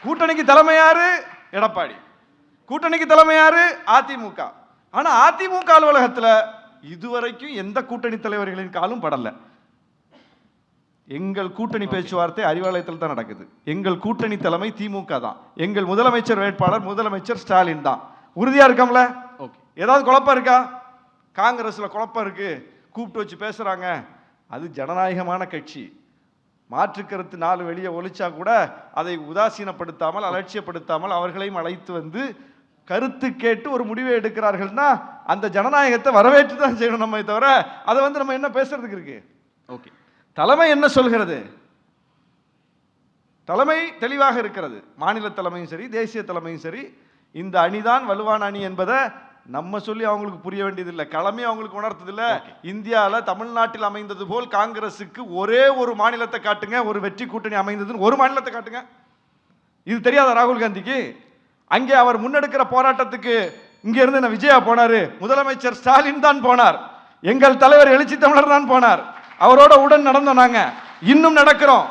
கூட்டணிக்கு தலைமை யாரு? எடப்பாடி. கூட்டணிக்கு தலைமை யாரு? அதிமுக. ஆனா அதிமுக அலுவலகத்துல இதுவரைக்கும் எந்த கூட்டணி தலைவர்களின் காலும் படல. எங்கள் கூட்டணி பேச்சுவார்த்தை அறிவாலயத்தில் தான் நடக்குது. எங்கள் கூட்டணி தலைமை திமுக தான். எங்கள் முதலமைச்சர் வேட்பாளர் முதலமைச்சர் ஸ்டாலின் தான். உறுதியா இருக்கோம்ல? ஏதாவது குழப்பம் இருக்கா? காங்கிரஸ்ல குழப்பம் இருக்கு, கூப்பிட்டு வச்சு பேசுறாங்க. அது ஜனநாயகமான கட்சி. மாற்று கருத்து 4 வெளியே ஒழிச்சா கூட அதை உதாசீனப்படுத்தாமல் அலட்சியப்படுத்தாமல் அவர்களையும் அழைத்து வந்து கருத்து கேட்டு ஒரு முடிவை எடுக்கிறார்கள்னா அந்த ஜனநாயகத்தை வரவேற்று தான் செய்யணும் நம்ம, தவிர அதை வந்து நம்ம என்ன பேசுறதுக்கு இருக்கு? ஓகே, தலைமை என்ன சொல்கிறது? தலைமை தெளிவாக இருக்கிறது. மாநில தலைமையும் சரி, தேசிய தலைமையும் சரி, இந்த அணிதான் வலுவான அணி என்பதை நம்ம சொல்லி அவங்களுக்கு புரிய வேண்டியதில்லை. களமே அவங்களுக்கு உணர்த்ததில்லை. இந்தியாவில் தமிழ்நாட்டில் அமைந்தது போல் காங்கிரஸுக்கு ஒரே ஒரு மாநிலத்தை காட்டுங்க, ஒரு வெற்றி கூட்டணி அமைந்ததுன்னு ஒரு மாநிலத்தை காட்டுங்க. இது தெரியாத ராகுல் காந்திக்கு? அங்கே அவர் முன்னெடுக்கிற போராட்டத்துக்கு இங்க இருந்து நான் விஜயா போனாரு, முதலமைச்சர் ஸ்டாலின் தான் போனார், எங்கள் தலைவர் எழுச்சி தமிழர் தான் போனார். அவரோட உடன் நடந்தோம், நாங்க இன்னும் நடக்கிறோம்.